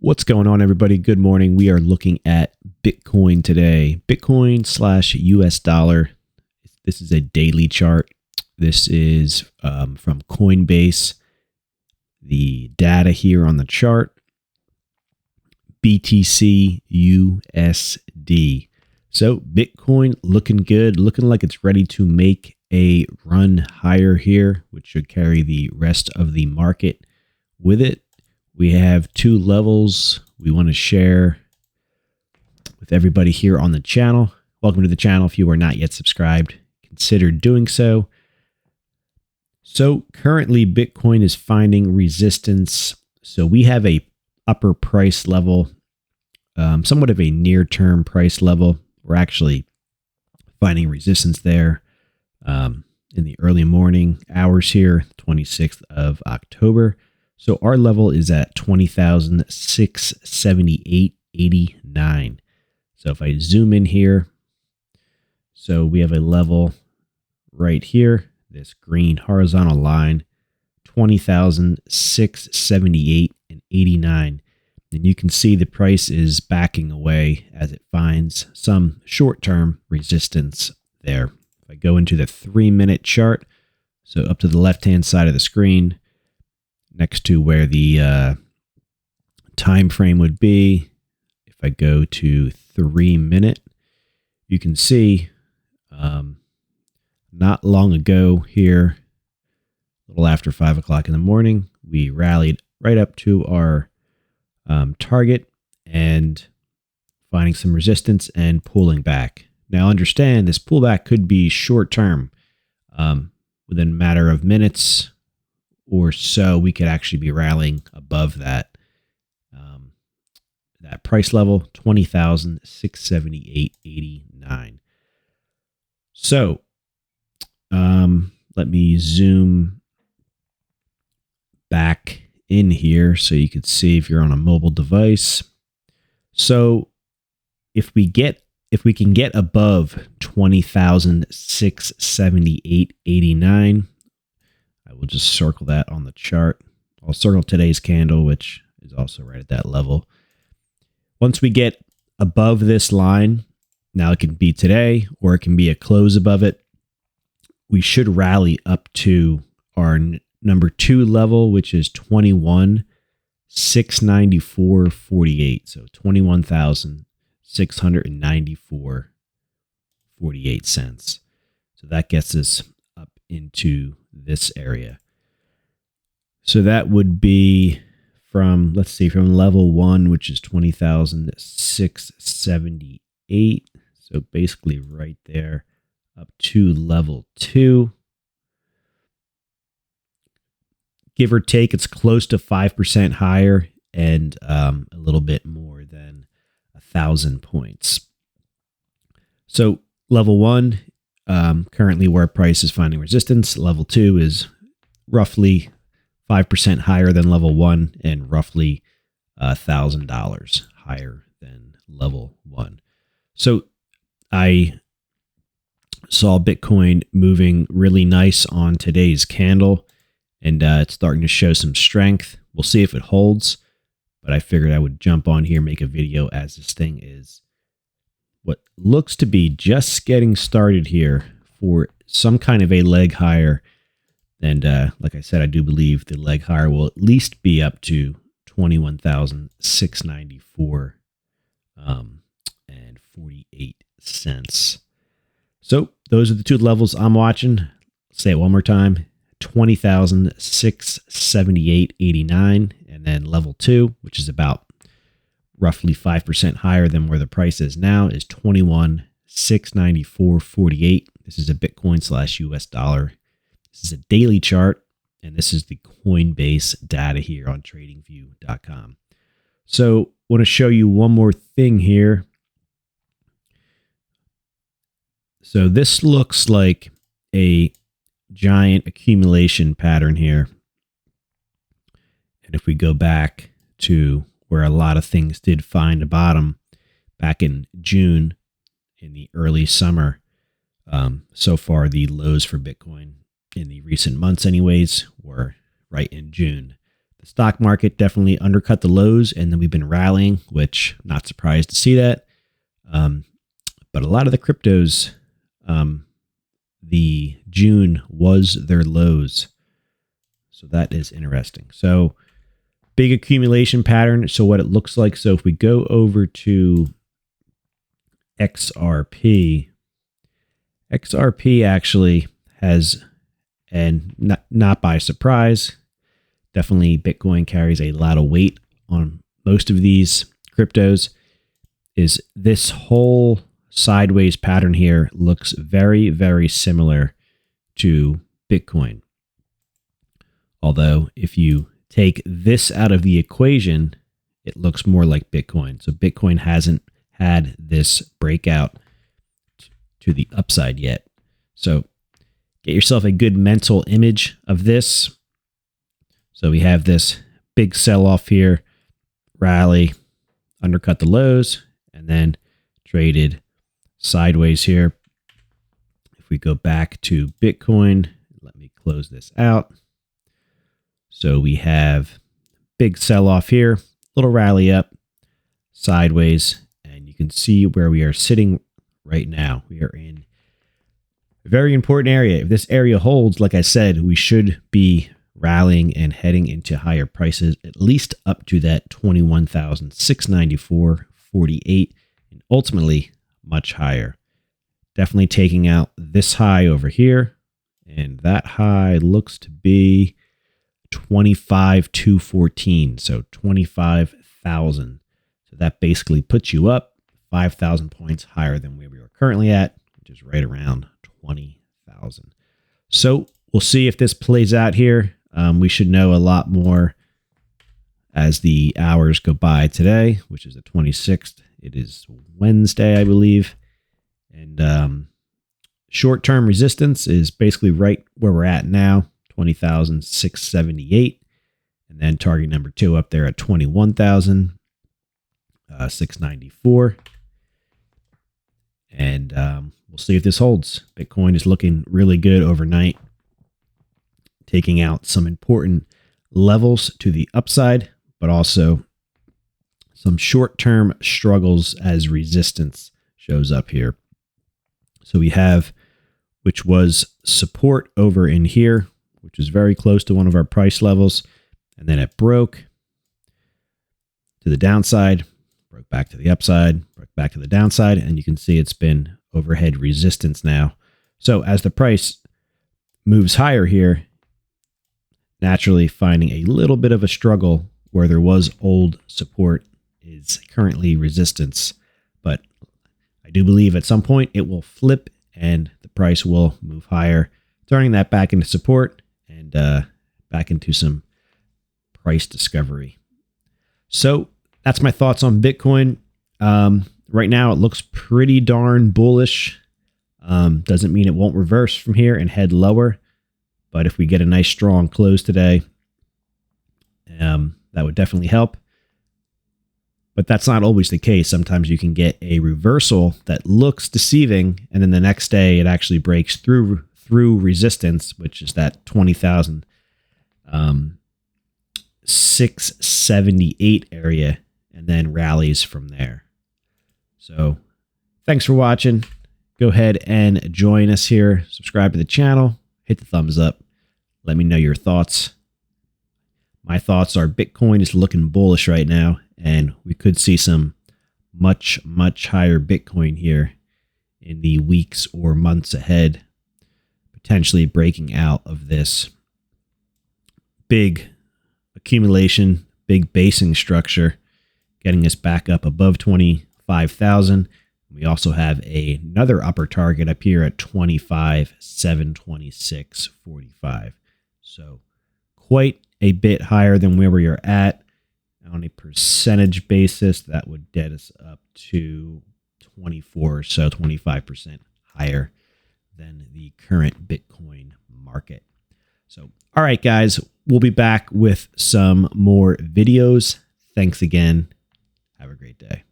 What's going on, everybody? Good morning. We are looking at Bitcoin today. Bitcoin/US dollar. This is a daily chart. This is from Coinbase. The data here on the chart, btcusd. So Bitcoin looking good, looking like it's ready to make a run higher here, which should carry the rest of the market with it. We have two levels we want to share with everybody here on the channel. Welcome to the channel. If you are not yet subscribed, consider doing so. So currently Bitcoin is finding resistance. So we have a upper price level, somewhat of a near-term price level. We're actually finding resistance there in the early morning hours here, 26th of October. So our level is at 20,678.89. So if I zoom in here, so we have a level right here, this green horizontal line, 20,678.89. And you can see the price is backing away as it finds some short-term resistance there. If I go into the 3-minute chart, so up to the left-hand side of the screen, next to where the time frame would be, if I go to 3-minute, you can see not long ago here, a little after 5 o'clock in the morning, we rallied right up to our target and finding some resistance and pulling back. Now understand, this pullback could be short term. Within a matter of minutes or so, we could actually be rallying above that that price level, 20,678.89. So let me zoom back in here so you could see if you're on a mobile device. So if we can get above 20,678.89, I will just circle that on the chart. I'll circle today's candle, which is also right at that level. Once we get above this line, now it can be today or it can be a close above it, we should rally up to our number 2 level, which is 21,694.48. So 21,694.48 cents. So that gets us up into this area. So that would be from, let's see, from level 1, which is 20,678. So basically right there up to level 2. Give or take, it's close to 5% higher and a little bit more than 1,000 points. So level 1, currently where price is finding resistance. Level 2 is roughly 5% higher than level 1 and roughly $1,000 higher than level 1. So I saw Bitcoin moving really nice on today's candle, and it's starting to show some strength. We'll see if it holds, but I figured I would jump on here, make a video as this thing is what looks to be just getting started here for some kind of a leg higher. And like I said, I do believe the leg higher will at least be up to 21,694 and 48 cents. So those are the two levels I'm watching. Let's say it one more time. 20,678.89, and then level 2, which is about roughly 5% higher than where the price is now, is 21,694.48. This is a Bitcoin/US dollar. This is a daily chart, and this is the Coinbase data here on tradingview.com. So I want to show you one more thing here. So this looks like a giant accumulation pattern here. And if we go back to where a lot of things did find a bottom back in June, in the early summer, so far the lows for Bitcoin in the recent months anyways were right in June. The stock market definitely undercut the lows, and then we've been rallying, which I'm not surprised to see that. But a lot of the cryptos, the June was their lows. So that is interesting. So big accumulation pattern. So what it looks like. So if we go over to XRP actually has, and not by surprise, definitely Bitcoin carries a lot of weight on most of these cryptos, is this whole sideways pattern here looks very, very similar to Bitcoin. Although if you take this out of the equation, it looks more like Bitcoin. So Bitcoin hasn't had this breakout to the upside yet. So get yourself a good mental image of this. So we have this big sell-off here, rally, undercut the lows, and then traded sideways here. If we go back to Bitcoin, let me close this out. So we have big sell-off here, little rally up, sideways, and you can see where we are sitting right now. We are in a very important area. If this area holds, like I said, we should be rallying and heading into higher prices, at least up to that 21,694.48, and ultimately much higher. Definitely taking out this high over here, and that high looks to be 25,214, so 25,000. So that basically puts you up 5,000 points higher than where we are currently at, which is right around 20,000. So we'll see if this plays out here. We should know a lot more as the hours go by today, which is the 26th. It is Wednesday, I believe. And short-term resistance is basically right where we're at now, 20,678. And then target number 2 up there at 21,694. And we'll see if this holds. Bitcoin is looking really good overnight, taking out some important levels to the upside, but also some short-term struggles as resistance shows up here. So we have, which was support over in here, which is very close to one of our price levels. And then it broke to the downside, broke back to the upside, broke back to the downside. And you can see it's been overhead resistance now. So as the price moves higher here, naturally finding a little bit of a struggle where there was old support is currently resistance. But I do believe at some point it will flip and the price will move higher, turning that back into support and back into some price discovery. So that's my thoughts on Bitcoin. Right now it looks pretty darn bullish. Doesn't mean it won't reverse from here and head lower. But if we get a nice strong close today, that would definitely help. But that's not always the case. Sometimes you can get a reversal that looks deceiving, and then the next day it actually breaks through resistance, which is that 20,678 area, and then rallies from there. So thanks for watching. Go ahead and join us here. Subscribe to the channel. Hit the thumbs up. Let me know your thoughts. My thoughts are Bitcoin is looking bullish right now, and we could see some much, much higher Bitcoin here in the weeks or months ahead, potentially breaking out of this big accumulation, big basing structure, getting us back up above 25,000. We also have another upper target up here at 25,726.45. So quite a bit higher than where we are at. On a percentage basis, that would get us up to 24 or so, 25% higher than the current Bitcoin market. So, all right, guys, we'll be back with some more videos. Thanks again. Have a great day.